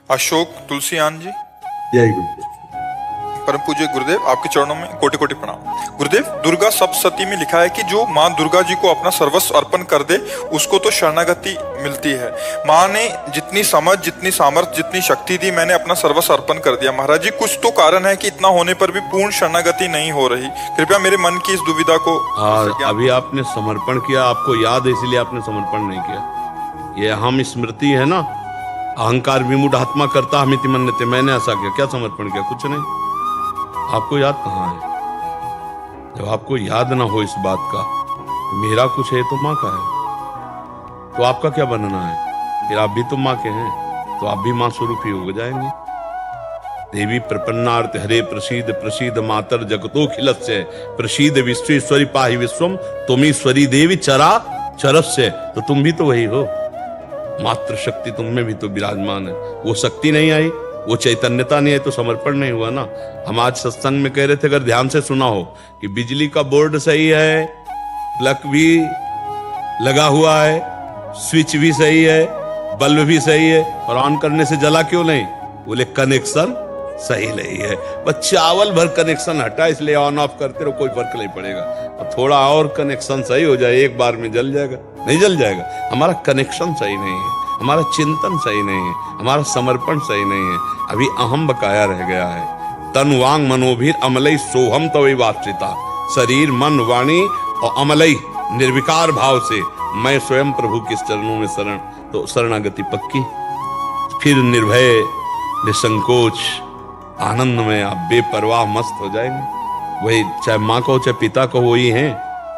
अशोक तुलसीयान जी। जय गुरुदेव। परम पूज्य गुरुदेव, आपके चरणों में कोटि कोटि प्रणाम। गुरुदेव, दुर्गा सप्तशती में लिखा है कि जो माँ दुर्गा जी को अपना सर्वस्व अर्पण कर दे उसको तो शरणागति मिलती है। माँ ने जितनी समझ, जितनी सामर्थ्य, जितनी शक्ति दी, मैंने अपना सर्वस्व अर्पण कर दिया। महाराज जी, कुछ तो कारण है कि इतना होने पर भी पूर्ण शरणागति नहीं हो रही। कृपया मेरे मन की इस दुविधा को अभी आपने समर्पण किया, आपको याद है इसलिए आपने समर्पण नहीं किया। ये अहम स्मृति है ना, अहंकार विमूढ़ आत्मा करता हमिति मन्यते। मैंने ऐसा किया, क्या समर्पण किया? कुछ नहीं। आपको याद कहाँ है? जब आपको याद ना हो इस बात का, मेरा कुछ है तो माँ का है, तो आपका क्या बनना है? फिर आप भी तो माँ के हैं, तो आप भी माँ स्वरूप ही हो जाएंगे। देवी प्रपन्नार्थ हरे प्रसीद प्रसीद मातर जगतोखिलस्य प्रसीद विश्वेश्वरी पाहि विश्वम तुमीश्वरी देवी चरा चरस्य। तो तुम भी तो वही हो, मात्र शक्ति तुम में भी तो विराजमान है। वो शक्ति नहीं आई, वो चैतन्यता नहीं है, तो समर्पण नहीं हुआ ना। हम आज सत्संग में कह रहे थे, अगर ध्यान से सुना हो, कि बिजली का बोर्ड सही है, प्लग भी लगा हुआ है, स्विच भी सही है, बल्ब भी सही है, और ऑन करने से जला क्यों नहीं? बोले कनेक्शन सही नहीं है। बस चावल भर कनेक्शन हटा, इसलिए ऑन ऑफ करते रहो, कोई फर्क नहीं पड़ेगा। अब थोड़ा और कनेक्शन सही हो जाए, एक बार में जल जाएगा? नहीं जल जाएगा। हमारा कनेक्शन सही नहीं है, हमारा चिंतन सही नहीं है, हमारा समर्पण सही नहीं है। अभी अहम बकाया रह गया है। तन वांग मनोभीर अमलई सोहम तवै वाश्रिता। शरीर मन वाणी और अमलई निर्विकार भाव से मैं स्वयं प्रभु के चरणों में शरण, तो शरणागति पक्की। फिर निर्भय निसंकोच आनंद में आप बेपरवाह मस्त हो जाएंगे। वही चाहे माँ को चाहे पिता को, वही है,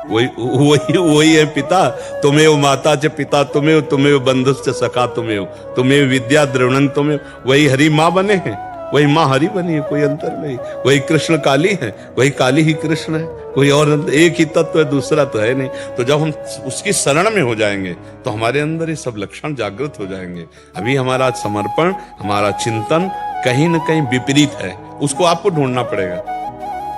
वही है पिता। तुम्हें माता च पिता तुम्हें, तुम्हें बंधुश्च सखा तुम्हें विद्या द्रवणं तुम्हें। वही हरि माँ बने हैं, वही माँ हरि बनी है, कोई अंतर नहीं। वही कृष्ण काली है, वही काली ही कृष्ण है, कोई और एक ही तत्व है, दूसरा तो है नहीं। तो जब हम उसकी शरण में हो जाएंगे तो हमारे अंदर ये सब लक्षण जागृत हो जाएंगे। अभी हमारा समर्पण, हमारा चिंतन कहीं न कहीं विपरीत है। उसको आपको ढूंढना पड़ेगा,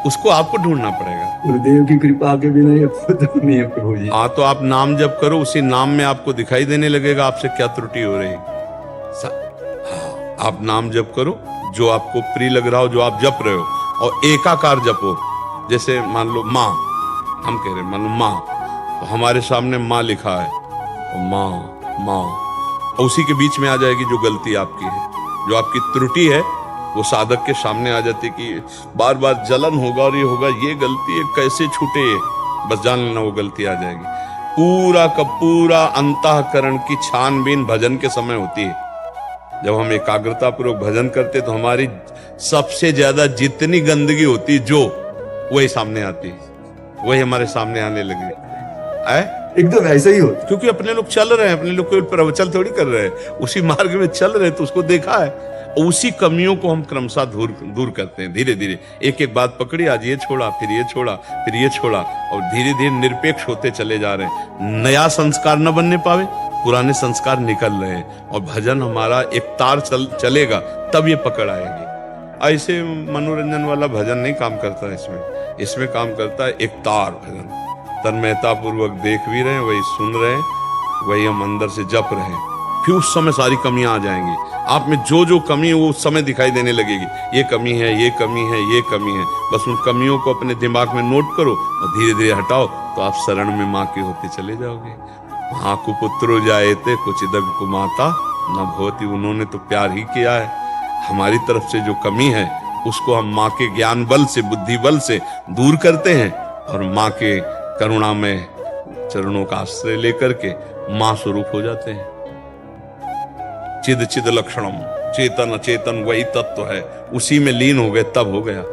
उसको आपको ढूंढना पड़ेगा। गुरुदेव की कृपा के बिना ये तो नहीं है प्रभु जी। हाँ, तो आप नाम जप करो, उसी नाम में आपको दिखाई देने लगेगा आपसे क्या त्रुटि हो रही। हाँ, आप नाम जप करो, जो आपको प्रिय लग रहा हो, जो आप जप रहे हो, और एकाकार जपो। जैसे मान लो माँ, हम कह रहे मान लो माँ, तो हमारे सामने माँ लिखा है, तो माँ माँ, और उसी के बीच में आ जाएगी जो गलती आपकी है, जो आपकी त्रुटि है, वो साधक के सामने आ जाती कि बार बार जलन होगा और ये होगा, ये गलती है कैसे छूटे, बस जान लेना वो गलती आ जाएगी। पूरा का पूरा अंतःकरण की छानबीन भजन के समय होती है। जब हम एकाग्रता पूर्वक भजन करते तो हमारी सबसे ज्यादा जितनी गंदगी होती जो, वही सामने आती, वही हमारे सामने आने लगी। एकदम ऐसा ही होता, क्योंकि अपने लोग चल रहे हैं, अपने लोग कोई प्रवचन थोड़ी कर रहे हैं, उसी मार्ग में चल रहे हैं, तो उसको देखा है। उसी कमियों को हम क्रमशः दूर करते हैं। धीरे धीरे एक एक बात पकड़ी, आज ये छोड़ा, फिर ये छोड़ा, फिर ये छोड़ा, और धीरे धीरे निरपेक्ष होते चले जा रहे हैं। नया संस्कार न बनने पावे, पुराने संस्कार निकल रहे हैं, और भजन हमारा एक तार चलेगा, तब ये पकड़ आएगी। ऐसे मनोरंजन वाला भजन नहीं काम करता इसमें काम करता है एक तार भजन। तन्मयता पूर्वक देख भी रहे हैं, वही सुन रहे हैं, वही हम अंदर से जप रहे हैं। फिर उस समय सारी कमियां आ जाएंगी। आप में जो जो कमी है वो उस समय दिखाई देने लगेगी। ये कमी है, ये कमी है, ये कमी है। बस उन कमियों को अपने दिमाग में नोट करो और धीरे धीरे हटाओ, तो आप शरण में माँ के होते चले जाओगे। माँ को पुत्रो जायते कुचिदग कुमाता न भवती। उन्होंने तो प्यार ही किया है। हमारी तरफ से जो कमी है उसको हम माँ के ज्ञान बल से, बुद्धि बल से दूर करते हैं, और माँ के करुणा में चरणों का आश्रय लेकर के माँ स्वरूप हो जाते हैं। चिद चिद लक्षणम, चेतन अचेतन वही तत्व है, उसी में लीन हो गए, तब हो गया।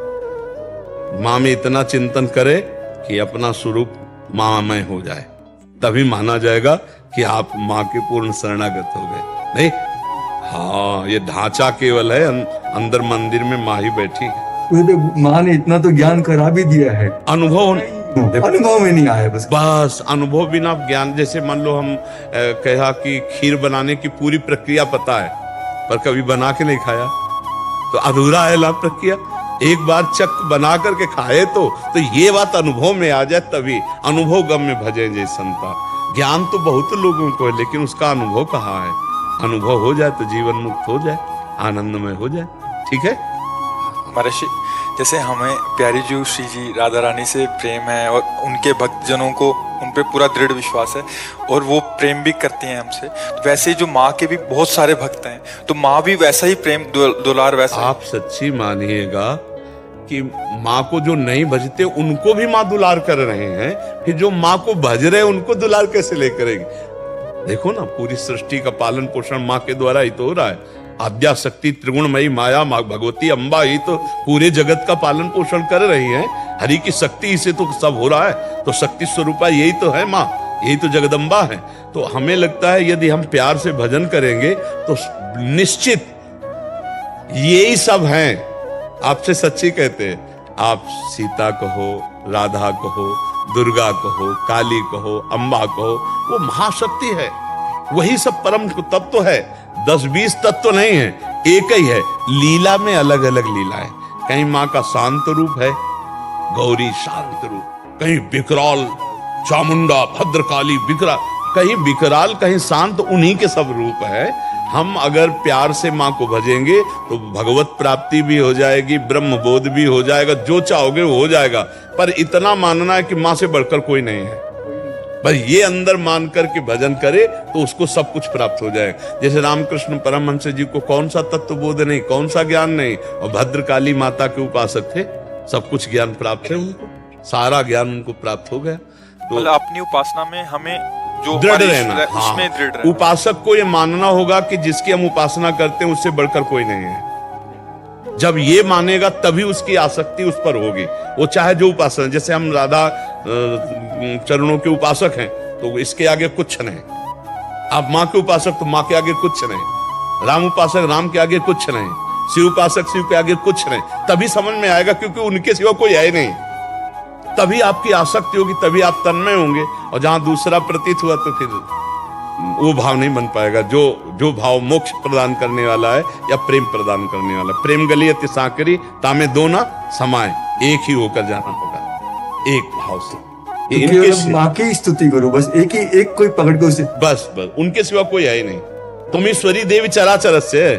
माँ में इतना चिंतन करे कि अपना स्वरूप माँमय हो जाए, तभी माना जाएगा कि आप माँ के पूर्ण शरणागत हो गए। नहीं, हाँ, ये ढांचा केवल है, अंदर मंदिर में माँ ही बैठी है। माँ ने इतना तो ज्ञान करा भी दिया है, अनुभव में नहीं आया। बस अनुभव बिना ज्ञान। जैसे मान लो हम कहा कि खीर बनाने की पूरी प्रक्रिया पता है, पर कभी बना के नहीं खाया, तो अधूरा है ना प्रक्रिया। एक बार चक बना करके खाए तो ये बात अनुभव में आ जाए, तभी अनुभव गम में भजे जय संता। ज्ञान तो बहुत लोगों को है, लेकिन उसका अनुभव कहाँ है? अनुभव हो जाए तो जीवन मुक्त हो जाए। आनंदमय हो जाए। ठीक है। महर्षि, जैसे हमें प्यारी जी श्री जी राधा रानी से प्रेम है और उनके भक्तजनों को उन पे पूरा दृढ़ विश्वास है और वो प्रेम भी करती हैं हमसे, तो वैसे ही जो माँ के भी बहुत सारे भक्त हैं, तो माँ भी वैसा ही प्रेम दुलार वैसा आप सच्ची मानिएगा कि माँ को जो नहीं भजते उनको भी माँ दुलार कर रहे हैं, फिर जो माँ को भज रहे हैं उनको दुलार कैसे ले करेंगे? देखो ना, पूरी सृष्टि का पालन पोषण माँ के द्वारा ही तो हो रहा है। आद्या शक्ति त्रिगुणमयी माया माँ भगवती अम्बा ही तो पूरे जगत का पालन पोषण कर रही है। हरि की शक्ति से तो सब हो रहा है, तो शक्ति स्वरूपा यही तो है माँ, यही तो जगदम्बा है। तो हमें लगता है यदि हम प्यार से भजन करेंगे तो निश्चित यही सब हैं। आपसे सच्ची कहते हैं, आप सीता कहो, राधा कहो, दुर्गा कहो, काली कहो, अम्बा कहो, वो महाशक्ति है, वही सब परम तत्व है। 10-20 तत्व नहीं है, एक ही है। लीला में अलग अलग लीला है। कहीं माँ का शांत रूप है, गौरी शांत रूप, कहीं विकराल चामुंडा भद्रकाली विकराल, कहीं विकराल कहीं शांत, उन्हीं के सब रूप है। हम अगर प्यार से माँ को भजेंगे तो भगवत प्राप्ति भी हो जाएगी, ब्रह्म बोध भी हो जाएगा, जो चाहोगे वो हो जाएगा। पर इतना मानना है कि माँ से बढ़कर कोई नहीं है, पर ये अंदर मान कर के भजन करे तो उसको सब कुछ प्राप्त हो जाएगा। जैसे रामकृष्ण परमहंस जी को कौन सा तत्व बोध नहीं, कौन सा ज्ञान नहीं, और भद्रकाली माता के उपासक थे, सब कुछ ज्ञान प्राप्त है उनको, सारा ज्ञान उनको प्राप्त हो गया। तो मतलब अपनी उपासना में हमें जो दृढ़ हमारी रहना, उसमें दृढ़ रहना। उपासक को ये मानना होगा कि जिसकी हम उपासना करते हैं उससे बढ़कर कोई नहीं है। जब ये मानेगा तभी उसकी आसक्ति उस पर होगी, वो चाहे जो उपासना। जैसे हम राधा चरणों के उपासक हैं तो इसके आगे कुछ नहीं, आप माँ के उपासक तो माँ के आगे कुछ नहीं, राम उपासक राम के आगे कुछ नहीं, शिव उपासक शिव के आगे कुछ नहीं। तभी समझ में आएगा, क्योंकि उनके सिवा कोई है नहीं। तभी आपकी आसक्ति होगी, तभी आप तन्मय होंगे। और जहां दूसरा प्रतीत हुआ तो फिर वो भाव नहीं बन पाएगा, जो भाव मोक्ष प्रदान करने वाला है या प्रेम प्रदान करने वाला। प्रेम गली अति सांकरी तामे दो ना समाए, एक ही होकर जाना होगा, एक भाव से। केवल माँ की स्तुति करो, बस एक कोई पकड़ के उसे, बस उनके सिवा कोई है ही नहीं। तुम ईश्वरी देवी चराचर से,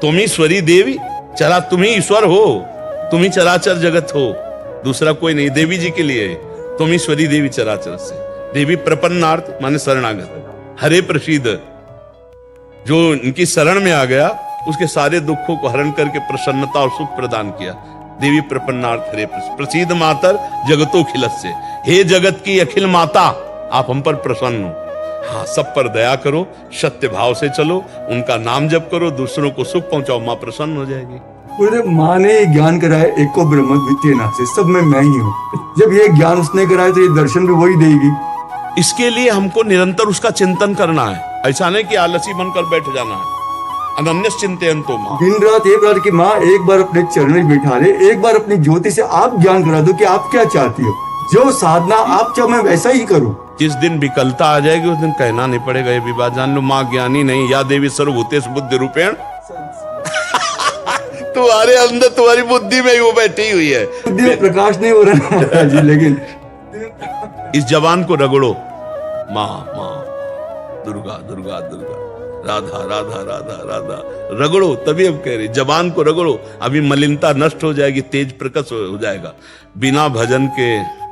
तुम ईश्वरी देवी चरा, तुम ही ईश्वर हो, तुम ही चराचर जगत हो, दूसरा कोई नहीं। देवी जी के लिए तुम ईश्वरी देवी चराचर से। देवी प्रपन्नार्थ माने शरणागत, हरे प्रसीद, जो इनकी शरण में आ गया उसके सारे दुखों को हरण करके प्रसन्नता और सुख प्रदान किया। देवी प्रपन्नार्थ हरे प्रसीद मातर जगतो खिलत से, हे जगत की अखिल माता आप हम पर प्रसन्न हो। हाँ, सब पर दया करो, सत्य भाव से चलो, उनका नाम जप करो, दूसरों को सुख पहुंचाओ, माँ प्रसन्न हो जाएगी। माँ ने ज्ञान कराया, एक को ब्रह्म द्वितीय नास्ति, सब में मैं ही हूँ। जब ये ज्ञान उसने कराया तो ये दर्शन भी वही देगी। इसके लिए हमको निरंतर उसका चिंतन करना है, ऐसा नहीं कि आलसी बनकर बैठ जाना है। अनन्य चिंतयन्तो माँ, दिन रात ये बात कि माँ एक बार अपने चरण में बैठा ले, एक बार अपनी ज्योति से आप ज्ञान करा दो कि आप क्या चाहती हो, जो साधना आप चाहो मैं वैसा ही करूं। जिस दिन विकलता आ जाएगी उस दिन कहना नहीं पड़ेगा, ये भी बात जान लो, माँ ज्ञानी नहीं, या देवी सर्वभूतेषु बुद्धि रूपेण तुम्हारे अंदर, तुम्हारी बुद्धि में ही वो बैठी हुई है। बुद्धि में प्रकाश नहीं हो रहा जी, लेकिन इस जवान को रगड़ो, माँ माँ, दुर्गा दुर्गा दुर्गा, राधा राधा राधा राधा, रगड़ो, तभी हम कह रहे जवान को रगड़ो। अभी मलिनता नष्ट हो जाएगी, तेज प्रकट हो जाएगा। बिना भजन के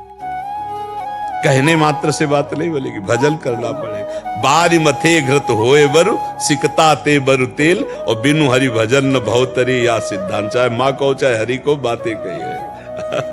कहने मात्र से बात नहीं बोलेगी, भजन करना पड़ेगा। बारी मथे घृत होए बरु सिकता ते बरु तेल, और बिनु हरि भजन न भवतरी या सिद्धांत। चाहे माँ को चाहे हरि को बातें कही है।